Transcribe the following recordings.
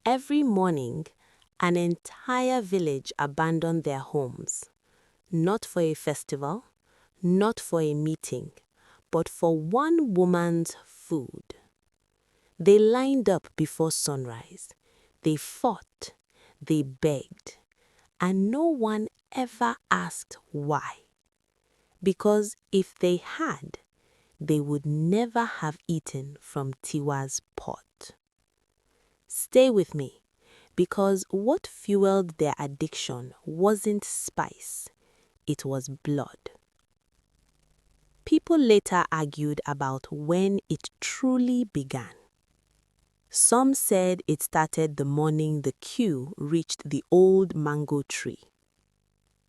Every morning, an entire village abandoned their homes, not for a festival, not for a meeting, but for one woman's food. They lined up before sunrise. They fought, they begged, and no one ever asked why. Because if they had, they would never have eaten from Tiwa's pot. Stay with me, because what fueled their addiction wasn't spice, it was blood. People later argued about when it truly began. Some said it started the morning the queue reached the old mango tree.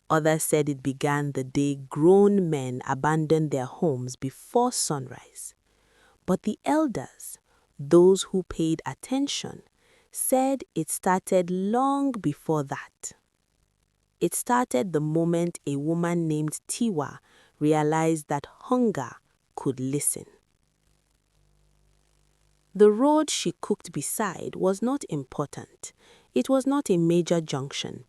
Others said it began the day grown men abandoned their homes before sunrise. But the elders, those who paid attention, said it started long before that. It started the moment a woman named Tiwa realized that hunger could listen. The road she cooked beside was not important. It was not a major junction,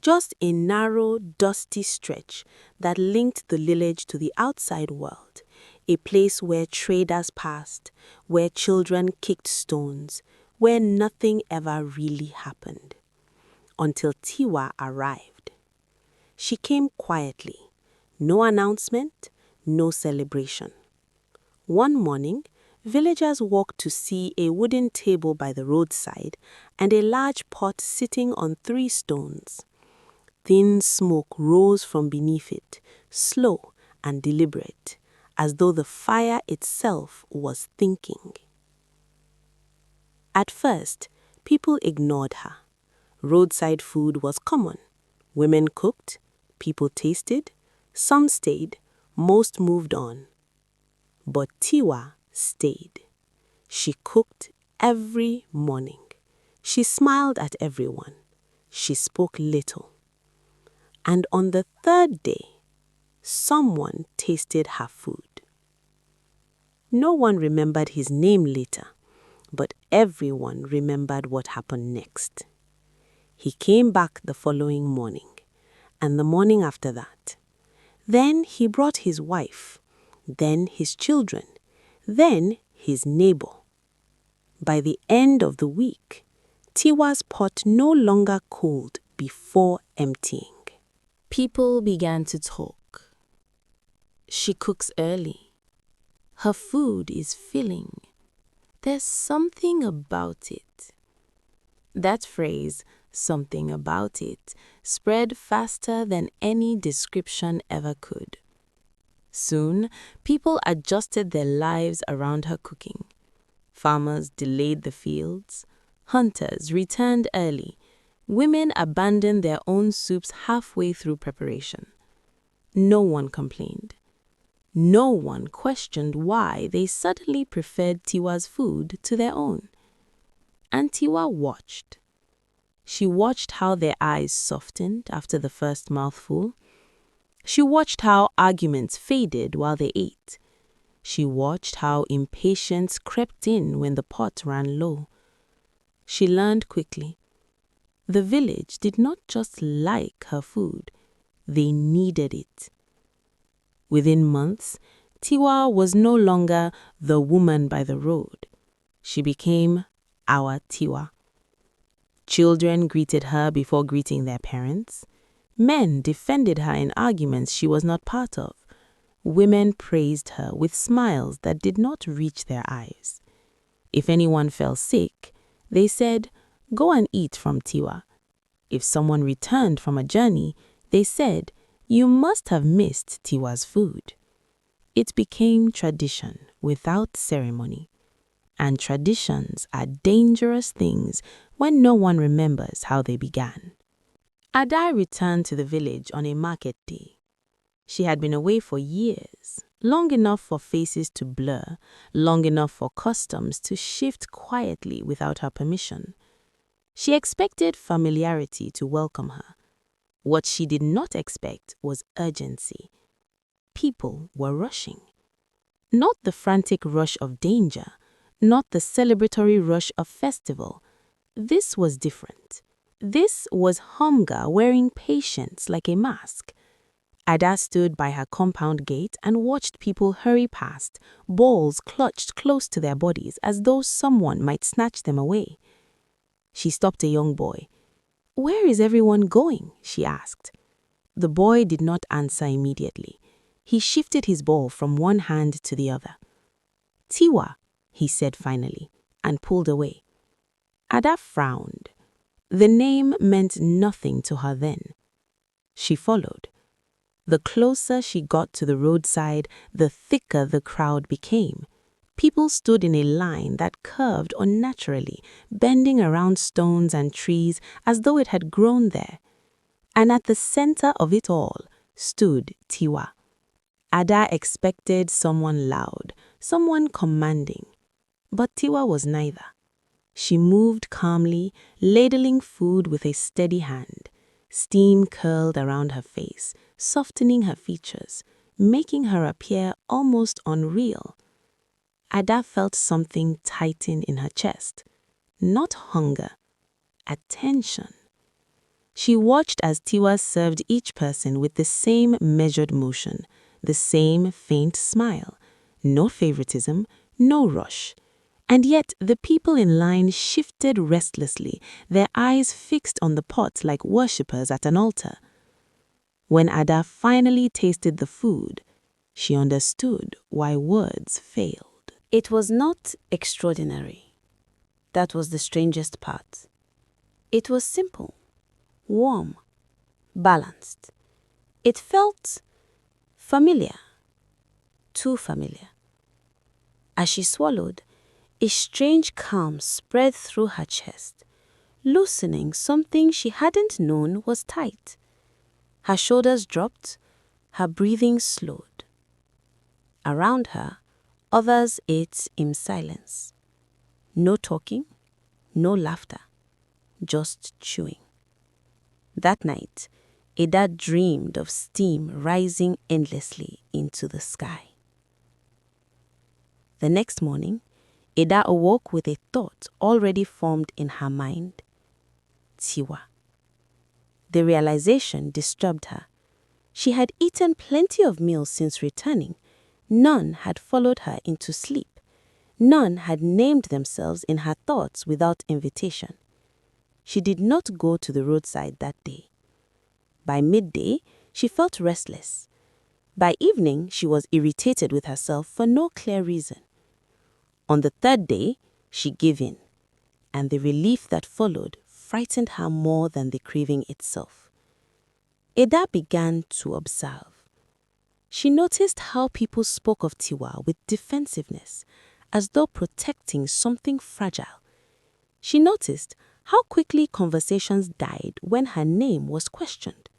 just a narrow, dusty stretch that linked the village to the outside world, a place where traders passed, where children kicked stones, where nothing ever really happened. Until Tiwa arrived. She came quietly. No announcement, no celebration. One morning, villagers walked to see a wooden table by the roadside and a large pot sitting on 3 stones. Thin smoke rose from beneath it, slow and deliberate, as though the fire itself was thinking. At first, people ignored her. Roadside food was common. Women cooked, people tasted, some stayed, most moved on. But Tiwa stayed. She cooked every morning. She smiled at everyone. She spoke little. And on the 3rd day, someone tasted her food. No one remembered his name later, but everyone remembered what happened next. He came back the following morning, and the morning after that. Then he brought his wife, then his children, then his neighbor. By the end of the week, Tiwa's pot no longer cooled before emptying. People began to talk. She cooks early. Her food is filling. There's something about it. That phrase, something about it, spread faster than any description ever could. Soon, people adjusted their lives around her cooking. Farmers delayed the fields. Hunters returned early. Women abandoned their own soups halfway through preparation. No one complained. No one questioned why they suddenly preferred Tiwa's food to their own. And Tiwa watched. She watched how their eyes softened after the first mouthful. She watched how arguments faded while they ate. She watched how impatience crept in when the pot ran low. She learned quickly. The village did not just like her food, they needed it. Within months, Tiwa was no longer the woman by the road. She became our Tiwa. Children greeted her before greeting their parents. Men defended her in arguments she was not part of. Women praised her with smiles that did not reach their eyes. If anyone fell sick, they said, "Go and eat from Tiwa." If someone returned from a journey, they said, "You must have missed Tiwa's food." It became tradition without ceremony. And traditions are dangerous things when no one remembers how they began. Adai returned to the village on a market day. She had been away for years, long enough for faces to blur, long enough for customs to shift quietly without her permission. She expected familiarity to welcome her. What she did not expect was urgency. People were rushing. Not the frantic rush of danger, not the celebratory rush of festival, This was different. This was hunger wearing patience like a mask. Ada stood by her compound gate and watched people hurry past, balls clutched close to their bodies as though someone might snatch them away. She stopped a young boy. "Where is everyone going?" she asked. The boy did not answer immediately. He shifted his ball from one hand to the other. "Tiwa," he said finally, and pulled away. Ada frowned. The name meant nothing to her then. She followed. The closer she got to the roadside, the thicker the crowd became. People stood in a line that curved unnaturally, bending around stones and trees as though it had grown there. And at the center of it all stood Tiwa. Ada expected someone loud, someone commanding. But Tiwa was neither. She moved calmly, ladling food with a steady hand. Steam curled around her face, softening her features, making her appear almost unreal. Ada felt something tighten in her chest. Not hunger, attention. She watched as Tiwa served each person with the same measured motion, the same faint smile. No favoritism, no rush. And yet the people in line shifted restlessly, their eyes fixed on the pot like worshippers at an altar. When Ada finally tasted the food, she understood why words failed. It was not extraordinary. That was the strangest part. It was simple, warm, balanced. It felt familiar, too familiar. As she swallowed, a strange calm spread through her chest, loosening something she hadn't known was tight. Her shoulders dropped, her breathing slowed. Around her, others ate in silence. No talking, no laughter, just chewing. That night, Ada dreamed of steam rising endlessly into the sky. The next morning, Ada awoke with a thought already formed in her mind. Tiwa. The realization disturbed her. She had eaten plenty of meals since returning. None had followed her into sleep. None had named themselves in her thoughts without invitation. She did not go to the roadside that day. By midday, she felt restless. By evening, she was irritated with herself for no clear reason. On the third day, she gave in, and the relief that followed frightened her more than the craving itself. Ada began to observe. She noticed how people spoke of Tiwa with defensiveness, as though protecting something fragile. She noticed how quickly conversations died when her name was questioned.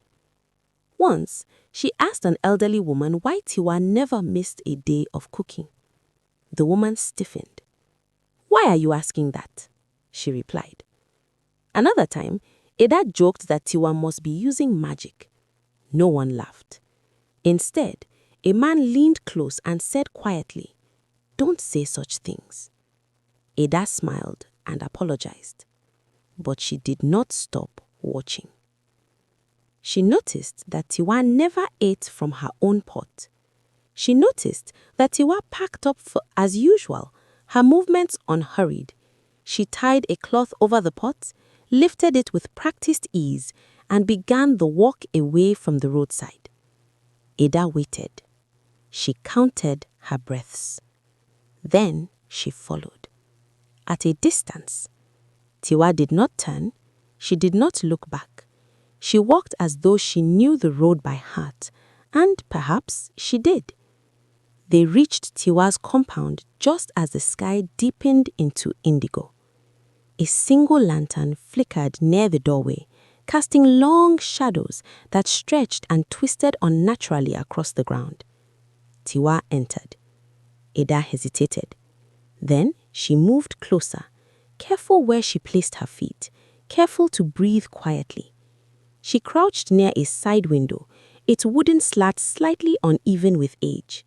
Once, she asked an elderly woman why Tiwa never missed a day of cooking. The woman stiffened. "Why are you asking that?" she replied. Another time, Ada joked that Tiwa must be using magic. No one laughed. Instead, a man leaned close and said quietly, "Don't say such things." Ada smiled and apologized, but she did not stop watching. She noticed that Tiwa never ate from her own pot. She noticed that Tiwa packed up as usual, her movements unhurried. She tied a cloth over the pot, lifted it with practiced ease, and began the walk away from the roadside. Ada waited. She counted her breaths. Then she followed. At a distance, Tiwa did not turn. She did not look back. She walked as though she knew the road by heart, and perhaps she did. They reached Tiwa's compound just as the sky deepened into indigo. A single lantern flickered near the doorway, casting long shadows that stretched and twisted unnaturally across the ground. Tiwa entered. Ada hesitated. Then she moved closer, careful where she placed her feet, careful to breathe quietly. She crouched near a side window, its wooden slat slightly uneven with age.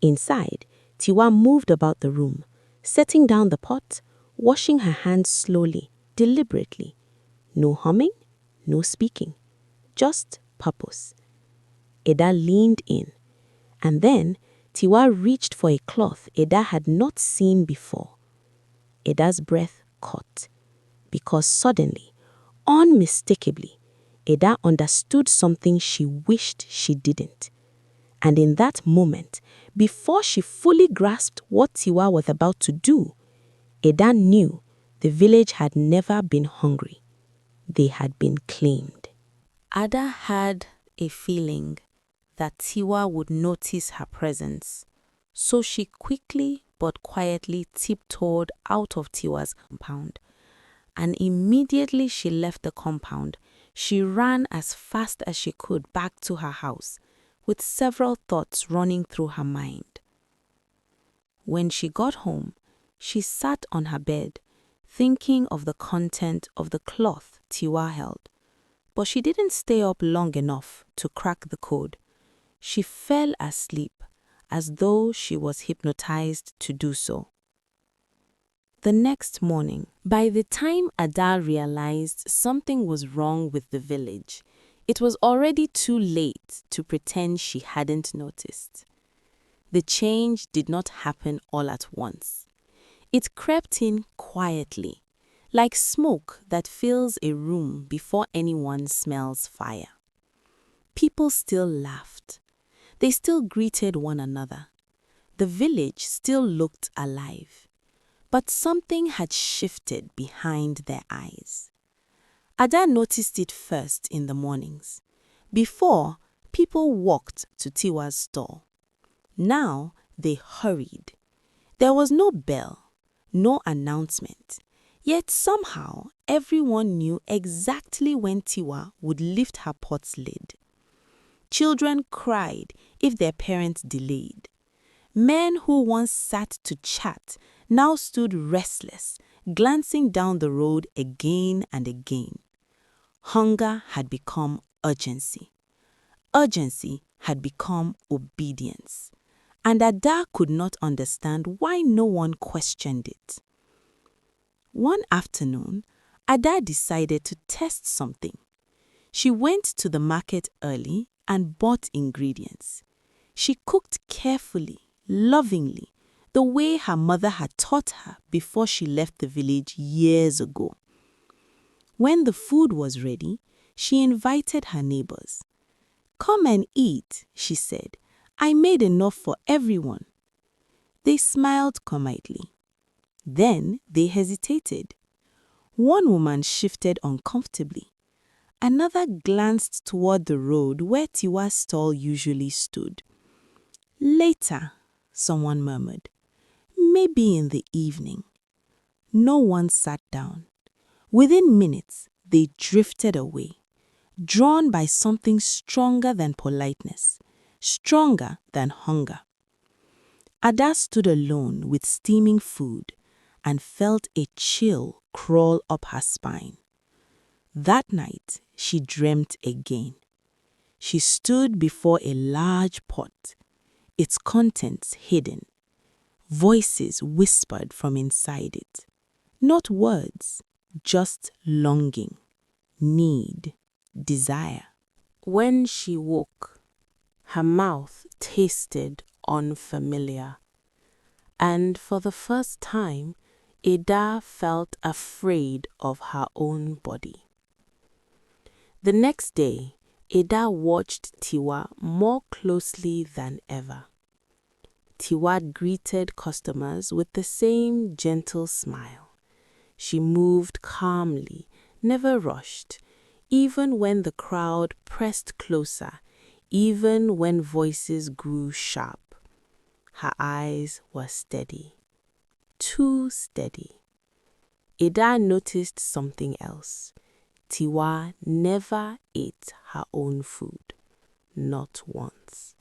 Inside, Tiwa moved about the room, setting down the pot, washing her hands slowly, deliberately. No humming, no speaking, just purpose. Ada leaned in, and then Tiwa reached for a cloth Ada had not seen before. Ada's breath caught, because suddenly, unmistakably, Ada understood something she wished she didn't. And in that moment, before she fully grasped what Tiwa was about to do, Ada knew the village had never been hungry. They had been claimed. Ada had a feeling that Tiwa would notice her presence, so she quickly but quietly tiptoed out of Tiwa's compound. And immediately she left the compound, she ran as fast as she could back to her house, with several thoughts running through her mind. When she got home, she sat on her bed, thinking of the content of the cloth Tiwa held. But she didn't stay up long enough to crack the code. She fell asleep, as though she was hypnotized to do so. The next morning, by the time Ada realized something was wrong with the village, it was already too late to pretend she hadn't noticed. The change did not happen all at once. It crept in quietly, like smoke that fills a room before anyone smells fire. People still laughed. They still greeted one another. The village still looked alive. But something had shifted behind their eyes. Ada noticed it first in the mornings. Before, people walked to Tiwa's store. Now, they hurried. There was no bell, no announcement. Yet somehow, everyone knew exactly when Tiwa would lift her pot's lid. Children cried if their parents delayed. Men who once sat to chat now stood restless, glancing down the road again and again. Hunger had become urgency. Urgency had become obedience. And Ada could not understand why no one questioned it. One afternoon, Ada decided to test something. She went to the market early and bought ingredients. She cooked carefully, lovingly, the way her mother had taught her before she left the village years ago. When the food was ready, she invited her neighbors. "Come and eat," she said. "I made enough for everyone." They smiled comitely. Then they hesitated. One woman shifted uncomfortably. Another glanced toward the road where Tiwa's stall usually stood. "Later," someone murmured. "Maybe in the evening." No one sat down. Within minutes, they drifted away, drawn by something stronger than politeness, stronger than hunger. Ada stood alone with steaming food and felt a chill crawl up her spine. That night, she dreamt again. She stood before a large pot, its contents hidden. Voices whispered from inside it. Not words, just longing, need, desire. When she woke, her mouth tasted unfamiliar. And for the first time, Ada felt afraid of her own body. The next day, Ada watched Tiwa more closely than ever. Tiwa greeted customers with the same gentle smile. She moved calmly, never rushed, even when the crowd pressed closer, even when voices grew sharp. Her eyes were steady, too steady. Ada noticed something else. Tiwa never ate her own food, not once.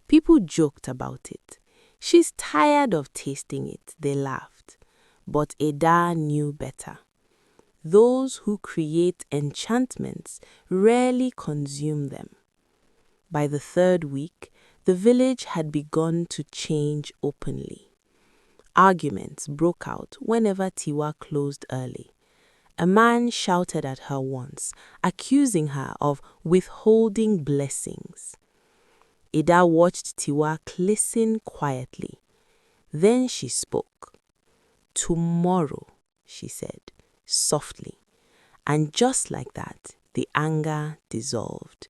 People joked about it. "She's tired of tasting it," they laughed. But Ada knew better. Those who create enchantments rarely consume them. By the third week, the village had begun to change openly. Arguments broke out whenever Tiwa closed early. A man shouted at her once, accusing her of withholding blessings. Ada watched Tiwa listen quietly. Then she spoke. "Tomorrow," she said, softly. And just like that, the anger dissolved.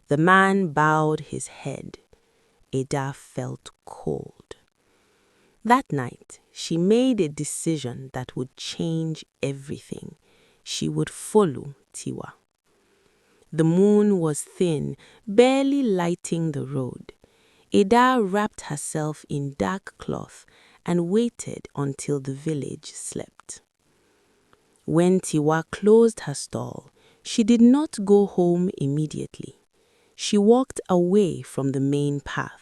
The man bowed his head. Ada felt cold. That night, she made a decision that would change everything. She would follow Tiwa. The moon was thin, barely lighting the road. Ada wrapped herself in dark cloth and waited until the village slept. When Tiwa closed her stall, she did not go home immediately. She walked away from the main path.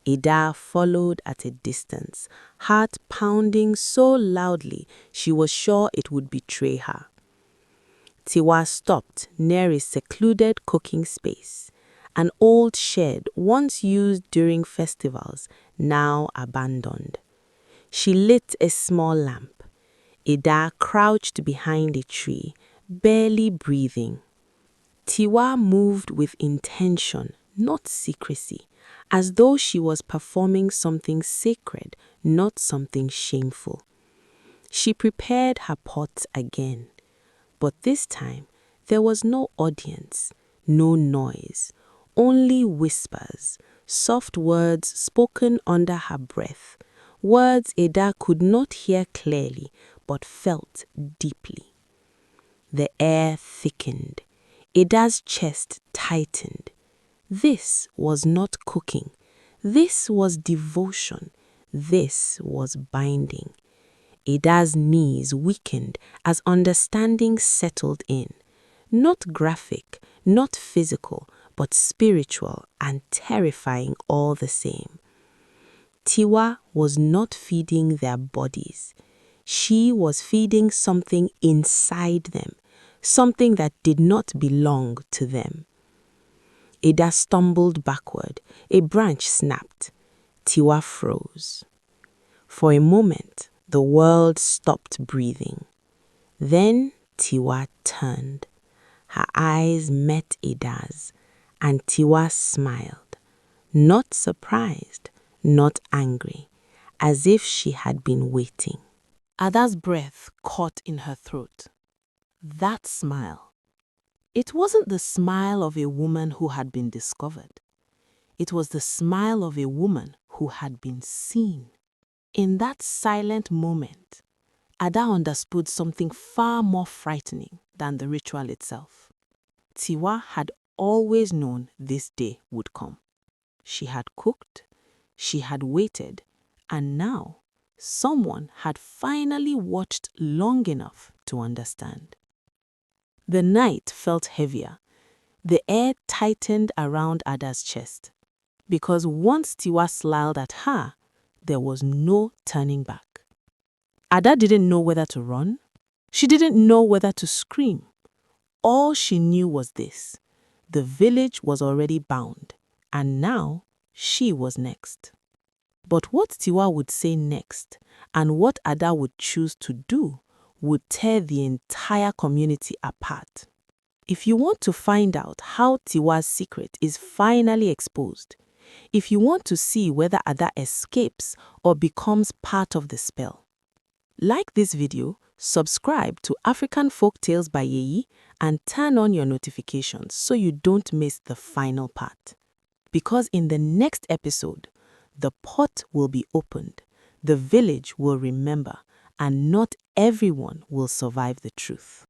Ada followed at a distance, heart pounding so loudly she was sure it would betray her. Tiwa stopped near a secluded cooking space, an old shed once used during festivals, now abandoned. She lit a small lamp. Ada crouched behind a tree, barely breathing. Tiwa moved with intention, not secrecy, as though she was performing something sacred, not something shameful. She prepared her pot again, but this time there was no audience, no noise, only whispers, soft words spoken under her breath, words Ada could not hear clearly but felt deeply. The air thickened. Ada's chest tightened. This was not cooking. This was devotion. This was binding. Ada's knees weakened as understanding settled in. Not graphic, not physical, but spiritual and terrifying all the same. Tiwa was not feeding their bodies. She was feeding something inside them, something that did not belong to them. Ada stumbled backward. A branch snapped. Tiwa froze. For a moment, the world stopped breathing. Then Tiwa turned. Her eyes met Ada's, and Tiwa smiled, not surprised, not angry, as if she had been waiting. Ada's breath caught in her throat. That smile. It wasn't the smile of a woman who had been discovered. It was the smile of a woman who had been seen. In that silent moment, Ada understood something far more frightening than the ritual itself. Tiwa had always known this day would come. She had cooked, she had waited, and now someone had finally watched long enough to understand. The night felt heavier. The air tightened around Ada's chest, because once Tiwa smiled at her, there was no turning back. Ada didn't know whether to run. She didn't know whether to scream. All she knew was this: the village was already bound, and now she was next. But what Tiwa would say next, and what Ada would choose to do, would tear the entire community apart. If you want to find out how Tiwa's secret is finally exposed, if you want to see whether Ada escapes or becomes part of the spell, like this video, subscribe to African Folktales by Yeyi, and turn on your notifications so you don't miss the final part. Because in the next episode, the pot will be opened, the village will remember, and not everyone will survive the truth.